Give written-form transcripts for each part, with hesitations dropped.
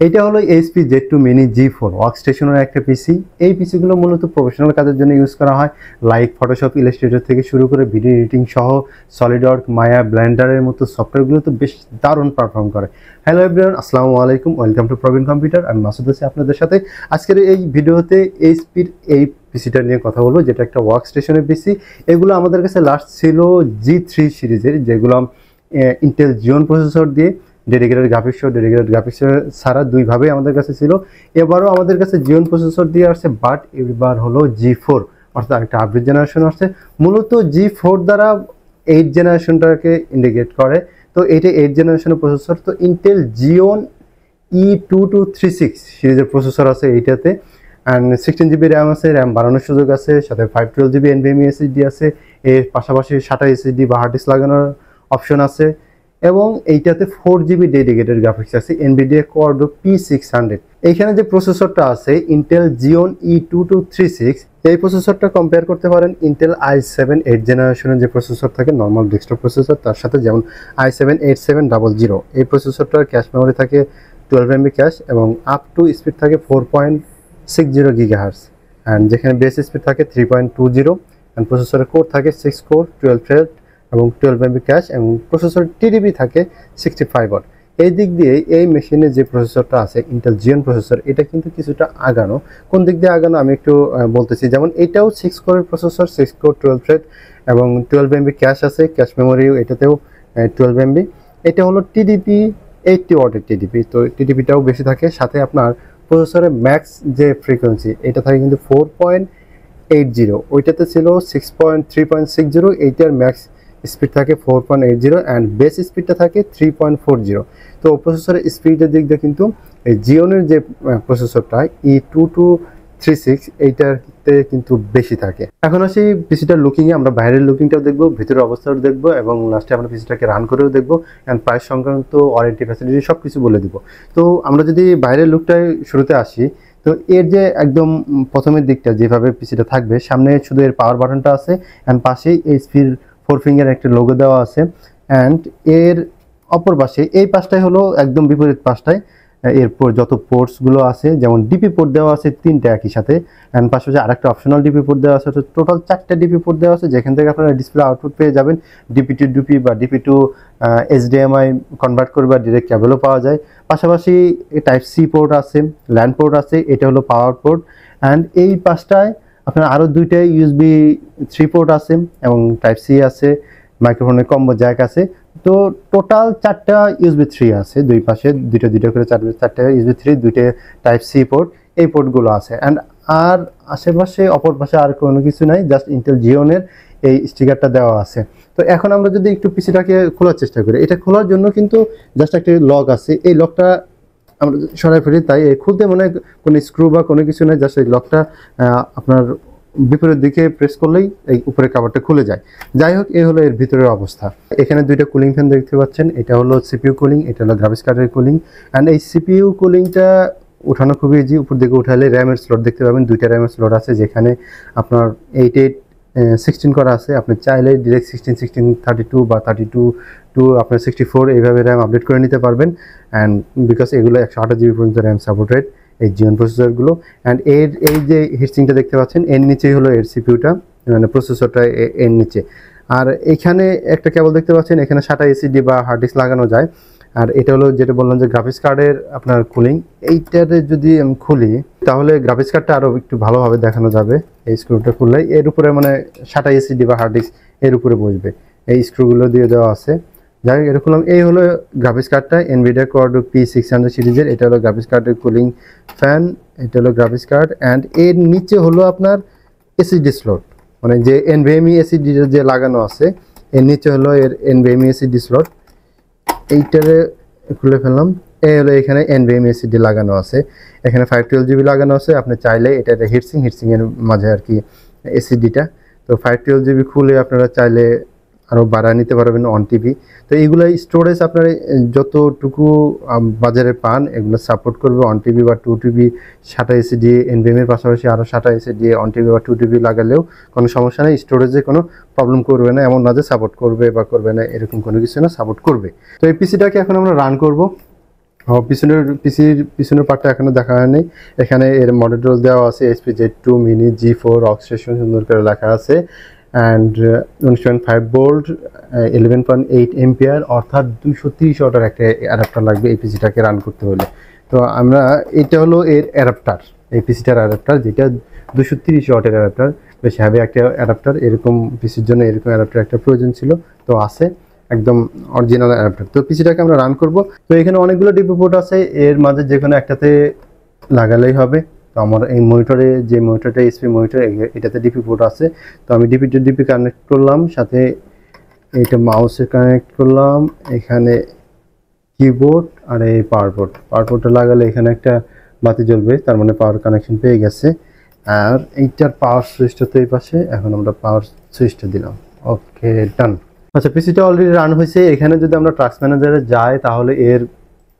এটা হলো HP Z2 mini G4 ওয়ার্কস্টেশনের একটা পিসি। এই পিসিগুলো মূলত প্রফেশনাল কাজের জন্য ইউজ করা হয়, লাইক ফটোশপ, ইলাস্ট্রেটর থেকে শুরু করে ভিডিও এডিটিং সহ সলিডওয়ার্ক, মায়া, ব্লেন্ডারের মতো সফটওয়্যারগুলো তো বেশ দারুণ পারফর্ম করে। হ্যালো এভরিওয়ান, আসসালামু আলাইকুম, ওয়েলকাম টু প্রবীণ কম্পিউটার। আমি মাসুদ আছি আপনাদের সাথে। আজকের এই ভিডিওতে এইচপির এই পিসিটা নিয়ে কথা বলবো, যেটা একটা ওয়ার্কস্টেশনের পিসি। এগুলো আমাদের কাছে লাস্ট ছিল G3 সিরিজের, যেগুলো ইন্টেল জিওন প্রসেসর দিয়ে ডেডিকেটেড গ্রাফিক্স ছাড়া দুইভাবেই আমাদের কাছে ছিল। এবারও আমাদের কাছে জিওন প্রসেসর দিয়ে আসছে, বাট এবার হলো G4, অর্থাৎ একটা আপডেট জেনারেশন আসছে। মূলত G4 দ্বারা 8 জেনারেশনটাকে ইন্ডিকেট করে। তো এটা 8 জেনারেশনের প্রসেসর। তো ইন্টেল জিওন E2236 সিরিজের প্রসেসর আছে এইটাতে, অ্যান্ড 16GB র্যাম আছে, র্যাম বাড়ানোর সুযোগ আছে, সাথে 512GB NVMe SSD আছে, এর পাশাপাশি SATA SSD বা হার্ড ডিস্ক লাগানোর অপশন আছে, এবং এইটাতে 4GB ডেডিকেটেড গ্রাফিক্স আছে, NVIDIA Quadro P600। এইখানে যে প্রসেসরটা আছে ইন্টেল জিওন E2236, এই প্রসেসরটা কম্পেয়ার করতে পারেন ইন্টেল i7 8 জেনারেশনের যে প্রসেসর থাকে নর্মাল ডেস্কটপ প্রসেসর, তার সাথে। যেমন i7-8700, এই প্রসেসরটার ক্যাশ মেমোরি থাকে 12MB ক্যাশ এবং আপ টু স্পিড থাকে 4.60 GHz, অ্যান্ড যেখানে বেস স্পিড থাকে 3.20, অ্যান্ড প্রসেসরের কোর থাকে 6 কোর 12 থ্রেড এবং 12MB ক্যাশ, এবং প্রসেসর TDP থাকে 65 ওয়াট। এই দিক দিয়ে এই মেশিনে যে প্রসেসরটা আছে ইন্টেল জিওন প্রসেসর, এটা কিন্তু কিছুটা আগানো। কোন দিক দিয়ে আগানো আমি একটু বলতেছি। যেমন এটাও 6 কোরের প্রসেসর, 6 কোর 12 থ্রেড এবং 12MB ক্যাশ আছে, ক্যাশ মেমোরিও এটাতেও 12MB। এটা হলো TDP 80 ওয়াটের TDP, তো TDPটাও বেশি থাকে। সাথে আপনার প্রসেসরের ম্যাক্স যে ফ্রিকোয়েন্সি, এটা থাকে কিন্তু 4.80, ওইটাতে ছিল 3.60, এইটার ম্যাক্স স্পিড থাকে 4.80 অ্যান্ড বেস স্পিডটা থাকে 3.40। তো প্রসেসরের স্পিডের দিক দিয়ে কিন্তু এই জিওনের যে প্রসেসরটা E2236, এইটাতে কিন্তু বেশি থাকে। এখন আসি পিসিটার লুকিংয়ে। আমরা বাইরের লুকিংটাও দেখবো, ভিতরের অবস্থাও দেখবো, এবং লাস্টে আমরা পিসিটাকে রান করেও দেখবো, অ্যান্ড প্রাইস সংক্রান্ত ওয়ারেন্টি ফ্যাসিলিটি সব কিছু বলে দিব। তো আমরা যদি বাইরের লুকটায় শুরুতে আসি, তো এর যে একদম প্রথমের দিকটা যেভাবে পিসিটা থাকবে, সামনে শুধু এর পাওয়ার বাটনটা আছে, অ্যান্ড পাশেই এইচপির 4 ফিঙ্গার একটা লোগো দেওয়া আছে, অ্যান্ড এর অপর পাশে এই পাশটাই হলো একদম বিপরীত পাশটায় এরপর যত পোর্টসগুলো আছে, যেমন ডিপি পোর্ট দেওয়া আছে 3টা একই সাথে, অ্যান্ড পাশাপাশি আরেকটা অপশনাল ডিপি পোর্ট দেওয়া আছে। টোটাল 4টা ডিপি পোর্ট দেওয়া আছে, যেখান থেকে আপনারা ডিসপ্লে আউটপুট পেয়ে যাবেন। ডিপি টু ডিপি বা ডিপি টু HDMI কনভার্ট করে বা ডিরেক্ট ক্যাবেলও পাওয়া যায়। পাশাপাশি টাইপ সি পোর্ট আছে, ল্যান্ড পোর্ট আছে, এটা হলো পাওয়ার পোর্ট, অ্যান্ড এই পাশটায় আপনার আরও 2টা USB 3 পোর্ট আছে এবং টাইপ সি আছে, মাইক্রোফোনের কম্বো জ্যাক আছে। তো টোটাল 4টা USB 3 আছে, দুই পাশে দুইটা করে 4টা USB 3, 2টা টাইপ সি পোর্ট, এই পোর্টগুলো আছে। অ্যান্ড আর আশেপাশে অপর পাশে আর কোনো কিছু নাই, জাস্ট ইন্টেল জিওনের এই স্টিকারটা দেওয়া আছে। তো এখন আমরা যদি একটু পিসিটাকে খোলার চেষ্টা করি, এটা খোলার জন্য কিন্তু জাস্ট একটা লক আছে, এই লকটা আমরা সরাই ফেলি, তাই খুলতে মনে হয় কোনো স্ক্রু বা কোনো কিছু নেই, জাস্ট এই লকটা আপনার বিপরীত দিকে প্রেস করলেই এই উপরে কাভারটা খুলে যায়। যাই হোক, এই হলো এর ভিতরের অবস্থা। এখানে 2টা কুলিং ফ্যান দেখতে পাচ্ছেন, এটা হলো সিপিইউ কুলিং, এটা হলো গ্রাফিক্স কার্ডের কুলিং। অ্যান্ড এই সিপিইউ কুলিংটা উঠানো খুবই ইজি। উপর দিকে উঠালে র্যামের স্লট দেখতে পাবেন, 2টা র্যামের স্লট আছে, যেখানে আপনার 8/16 করা আছে। আপনি চাইলে ডিরেক্ট 16/32 বা 32 আপনার 64 এইভাবে র্যাম আপডেট করে নিতে পারবেন। অ্যান্ড বিকজ এগুলো 128GB পর্যন্ত র্যাম সাপোর্টেড, এই জিওন প্রসেসরগুলো। অ্যান্ড এই যে হিটসিংটা দেখতে পাচ্ছেন, এর নিচেই হলো এর সিপিইউটা, মানে প্রসেসরটা এর নিচে। আর এখানে একটা কেবল দেখতে পাচ্ছেন, এখানে SATA SSD বা হার্ড ডিস্ক লাগানো যায়। আর এটা হলো যেটা বললাম যে গ্রাফিক্স কার্ডের আপনার কুলিং, এইটাতে যদি আমি খুলি তাহলে গ্রাফিক্স কার্ডটা আরও একটু ভালোভাবে দেখানো যাবে। এই স্ক্রুটা খুললে এর উপরে মানে SATA SSD বা হার্ড ডিস্ক এর উপরে বসবে, এই স্ক্রুগুলো দিয়ে দেওয়া আছে। যাই হোক, এরকম এই হলো গ্রাফিক্স কার্ডটা, NVIDIA Quadro P600 সিরিজের। এটা হলো গ্রাফিক্স কার্ডের কুলিং ফ্যান, এটা হলো গ্রাফিক্স কার্ড। অ্যান্ড এর নিচে হলো আপনার SSD স্লট, মানে যে NVMe SSD যে লাগানো আছে, এর নিচে হলো এর NVMe SSD স্লট। এইটারে খুলে ফেললাম, এই হলো এখানে NVMe SSD লাগানো আছে, এখানে 512GB লাগানো আছে। আপনি চাইলে এটা হিটসিংয়ের মাঝে আর কি SSDটা, তো 512GB খুলে আপনারা চাইলে আরও বাড়ায় নিতে পারবেন 1TB। তো এইগুলো স্টোরেজ আপনার যতটুকু বাজারে পান এগুলো সাপোর্ট করবে 1TB বা 2TB SATA SSD। NVMeর পাশাপাশি আরও SATA SSD 1TB বা 2TB লাগালেও কোনো সমস্যা নেই, স্টোরেজে কোনো প্রবলেম করবে না। এমন না যে সাপোর্ট করবে বা করবে না, এরকম কোনো কিছু না, সাপোর্ট করবে। তো এই পিসিটাকে এখন আমরা রান করব। পিছনের পার্টটা এখনো দেখা হয়নি। এখানে এর মডেল দেওয়া আছে HP Z2 মিনি G4 অক্সটেশন সুন্দর করে লেখা আছে অ্যান্ড 19.5 ভোল্ট 11.8 এম্পিয়ার, অর্থাৎ 230 ওয়াটের একটা অ্যাডাপ্টার লাগবে এই পিসিটাকে রান করতে হলে। তো আমরা এটা হলো এর অ্যাডাপ্টার, এই পিসিটার অ্যাডাপ্টার, যেটা 230 ওয়াটের অ্যাডাপ্টার, বেশ হ্যাভি একটা অ্যাডাপ্টার। এরকম পিসির জন্য এরকম অ্যাডাপ্টার একটা প্রয়োজন ছিল, তো আছে একদম অরিজিনাল অ্যাডাপ্টার। তো পিসিটাকে আমরা রান করব। তো এখানে অনেকগুলো ডিপি পোর্ট আছে, এর মাঝে যে কোনো একটাতে লাগালেই হবে। তো আমার এই মনিটরে যে মনিটরটা এসপি মনিটর, এটাতে ডিপি পোর্ট আছে। তো আমি ডিপি কানেক্ট করলাম, সাথে এইটা মাউসে কানেক্ট করলাম, এখানে কিবোর্ড আর এই পাওয়ার পোর্টটা লাগালে এখানে একটা বাতি জ্বলবে, তার মানে পাওয়ার কানেকশন পেয়ে গেছে। আর এইটার পাওয়ার সুইচটা তো এই পাশে, এখন আমরা পাওয়ার সুইচটা দিলাম। ওকে, ডান। আচ্ছা, পিসিটা অলরেডি রান হয়েছে। এখানে যদি আমরা টাস্ক ম্যানেজারে যাই তাহলে এর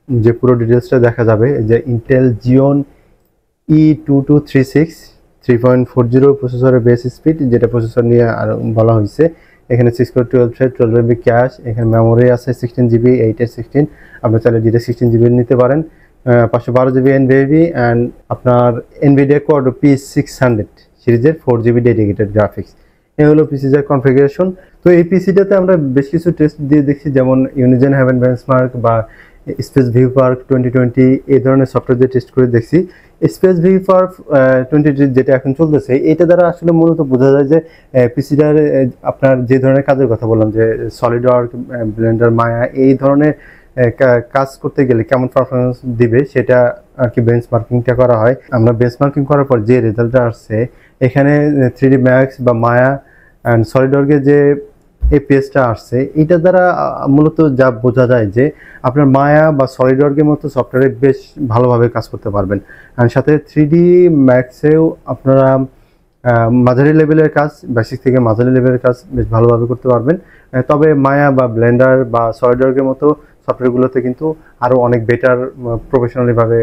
যে পুরো ডিটেলসটা দেখা যাবে। যে ইন্টেল জিওন E2236 3.40 প্রসেসরের বেস স্পিড, যেটা প্রসেসর নিয়ে আর বলা হয়েছে। এখানে 6 কোর 12 থ্রেড 12 MB ক্যাশ, এখানে মেমোরি আছে 16 GB 8/16, আপনার চাইলে যেটা 16 GB নিতে পারেন। 512 GB NVMe অ্যান্ড আপনার NVIDIA Quad P600 সিরিজের 4 GB ডেডিকেটেড গ্রাফিক্স। এই হলো পিসির কনফিগারেশন। তো এই পিসিটাতে আমরা বেশ কিছু টেস্ট দিয়ে দেখছি, যেমন ইউনিজেন হেভেন বেঞ্চমার্ক বা স্পেস ভিউ পার্ক 2020 এই ধরনের সফটওয়্যার দিয়ে টেস্ট করে দেখছি। স্পেস ভিউ পার্ক 2020 যেটা এখন চলতেছে, এটা দ্বারা আসলে মূলত বোঝা যায় যে পিসিটার আপনার যে ধরনের কাজের কথা বললাম, যে সলিডওয়ার্ক, ব্লেন্ডার, মায়া, এই ধরনের কাজ করতে গেলে কেমন পারফরমেন্স দিবে সেটা আর কি বেঞ্চমার্কিংটা করা হয়। আমরা বেঞ্চমার্কিং করার পর যে রেজাল্টটা আসছে, এখানে 3D Max বা মায়া অ্যান্ড সলিডওয়ার্কের যে এপিএসটা আসছে, এটা দ্বারা মূলত যা বোঝা যায় যে আপনার মায়া বা সলিডওয়ার্কের মতো সফটওয়্যারে বেশ ভালোভাবে কাজ করতে পারবেন। আর সাথে 3D ম্যাক্সেও আপনারা মাঝারি লেভেলের কাজ, বেসিক থেকে মাঝারি লেভেলের কাজ বেশ ভালোভাবে করতে পারবেন। তবে মায়া বা ব্লেন্ডার বা সলিডওয়ার্কের মতো সফটওয়্যারগুলোতে কিন্তু আরও অনেক বেটার প্রফেশনালিভাবে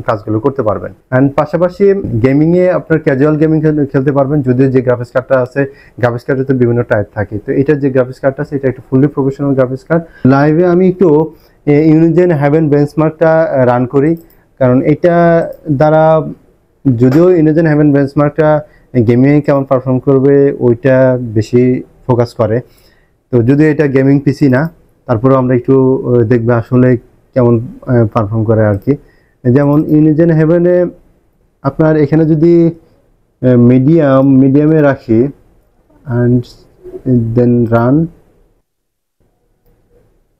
কাজগুলো করতে পারবেন। অ্যান্ড পাশাপাশি গেমিংয়ে আপনার ক্যাজুয়াল গেমিং খেলতে পারবেন, যদিও যে গ্রাফিক্স কার্ডটা আছে, গ্রাফিক্স কার্ডে তো বিভিন্ন টাইপ থাকে। তো এটার যে গ্রাফিক্স কার্ডটা আছে, এটা একটা ফুললি প্রফেশনাল গ্রাফিক্স কার্ড। লাইভে আমি একটু ইউনিজেন হেভেন বেঞ্চমার্কটা রান করি, কারণ এটা দ্বারা যদিও ইউনিজেন হেভেন বেঞ্চমার্কটা গেমিংয়ে কেমন পারফর্ম করবে ওইটা বেশি ফোকাস করে। তো যদিও এটা গেমিং পিসি না, তারপরেও আমরা একটু দেখবে আসলে কেমন পারফর্ম করে আর কি। যেমন ইউনিজেন হেভেনে আপনার এখানে যদি মিডিয়ামে রাখি অ্যান্ড দেন রান,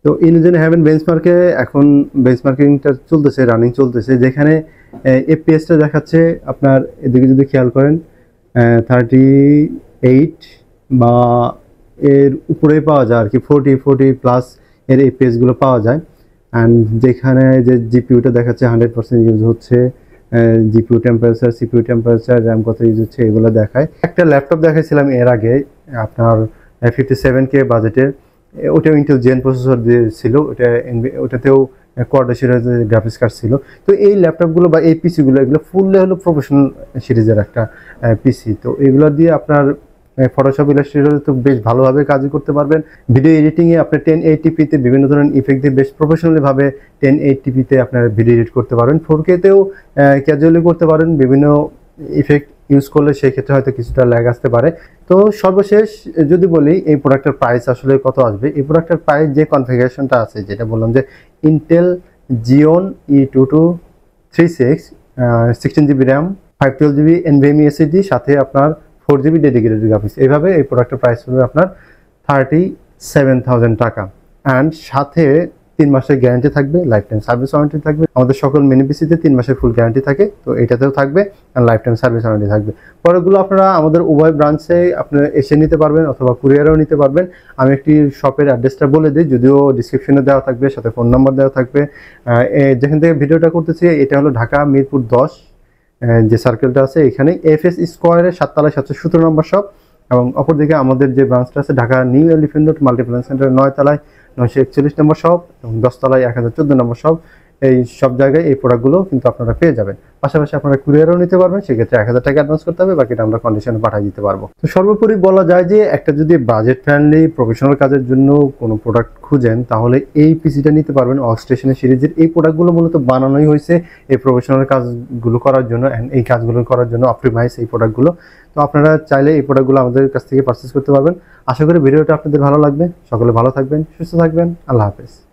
তো ইউনিজেন হেভেন বেঞ্চমার্কে এখন বেঞ্চমার্কিংটা চলতেছে, রানিং চলতেছে, যেখানে এফপিএসটা দেখাচ্ছে আপনার, এদিকে যদি খেয়াল করেন 38 বা এর উপরে পাওয়া যায় আর কি, 40 প্লাস এর এফপিএসগুলো পাওয়া যায়। অ্যান্ড যেখানে যে জিপিউটা দেখাচ্ছে 100% ইউজ হচ্ছে, GPU temperature, CPU temperature, RAM কত ইউজ হচ্ছে, এগুলো দেখায়। একটা ল্যাপটপ দেখাইছিলাম এর আগে আপনার 57K বাজেটের, ওটাও ইন্টেল জেন প্রসেসর দিয়ে ছিল, ওটাতেও কোয়াড সিরিজের গ্রাফিক্স কার্ড ছিল। তো এই ল্যাপটপগুলো বা এই পিসিগুলো, এগুলো ফুললি হলো প্রফেশনাল সিরিজের একটা পিসি। তো এগুলো দিয়ে আপনার ফটোশপ, ইলাস্ট্রেটর তো বেশ ভালোভাবে কাজ করতে পারবেন। ভিডিও এডিটিংয়ে আপনি 1080p-তে বিভিন্ন ধরনের ইফেক্ট দিয়ে বেশ প্রফেশনালিভাবে 1080p-তে আপনার ভিডিও এডিট করতে পারবেন। 4K-তেও ক্যাজুয়ালি করতে পারেন, বিভিন্ন ইফেক্ট ইউজ করলে সেক্ষেত্রে হয়তো কিছুটা ল্যাগ আসতে পারে। তো সর্বশেষ যদি বলি এই প্রোডাক্টের প্রাইস আসলে কত আসবে, এই প্রোডাক্টের প্রাইস যে কনফিগারেশনটা আছে, যেটা বললাম যে Intel Jeon E2236 16 GB RAM, 512 GB NVMe SSD, সাথে আপনার 4 GB ডেডিকেটেড গ্রাফিক্স, এইভাবে এই প্রোডাক্টের প্রাইস হবে আপনার 37,000 টাকা। অ্যান্ড সাথে 3 মাসের গ্যারান্টি থাকবে, লাইফ টাইম সার্ভিস ওয়ারেন্টি থাকবে। আমাদের সকল মিনি পিসিতে 3 মাসের ফুল গ্যারান্টি থাকে, তো এটাতেও থাকবে, আর লাইফ টাইম সার্ভিস ওয়ারেন্টি থাকবে। পরেরগুলো আপনারা আমাদের উভয় ব্রাঞ্চে আপনারা এসে নিতে পারবেন অথবা কুরিয়ারেও নিতে পারবেন। আমি একটি শপের অ্যাড্রেসটা বলে দিই, যদিও ডিসক্রিপশনে দেওয়া থাকবে, সাথে ফোন নাম্বার দেওয়া থাকবে। যেখান থেকে ভিডিওটা করতেছি এটা হলো ঢাকা মিরপুর 10 যে সার্কেলটা আছে, এখানে এফএস স্কোয়ারের 7 তলায় 717 নম্বর শপ, এবং অপরদিকে আমাদের যে ব্রাঞ্চটা আছে Dhaka new elephant road multiplex centre 9 তলায় 941 নম্বর শপ, এবং 10 তলায় 1014 নম্বর শপ। এই সব জায়গায় এই প্রোডাক্টগুলো কিন্তু আপনারা পেয়ে যাবেন। পাশাপাশি আপনারা কুরিয়ারও নিতে পারবেন, সেক্ষেত্রে 1000 টাকা অ্যাডভান্স করতে হবে, বাকিটা আমরা কন্ডিশনে পাঠিয়ে দিতে পারবো। তো সর্বোপরি বলা যায় যে একটা যদি বাজেট ফ্রেন্ডলি প্রফেশনাল কাজের জন্য কোনো প্রোডাক্ট খুঁজেন তাহলে এই পিসিটা নিতে পারবেন। ওয়ার্কস্টেশনের সিরিজের এই প্রোডাক্টগুলো মূলত বানানোই হয়েছে এই প্রফেশনাল কাজগুলো করার জন্য, অ্যান্ড এই কাজগুলো করার জন্য অপটিমাইজ এই প্রোডাক্টগুলো। তো আপনারা চাইলে এই প্রোডাক্টগুলো আমাদের কাছ থেকে পারচেস করতে পারবেন। আশা করি ভিডিওটা আপনাদের ভালো লাগবে। সকলে ভালো থাকবেন, সুস্থ থাকবেন। আল্লাহ হাফেজ।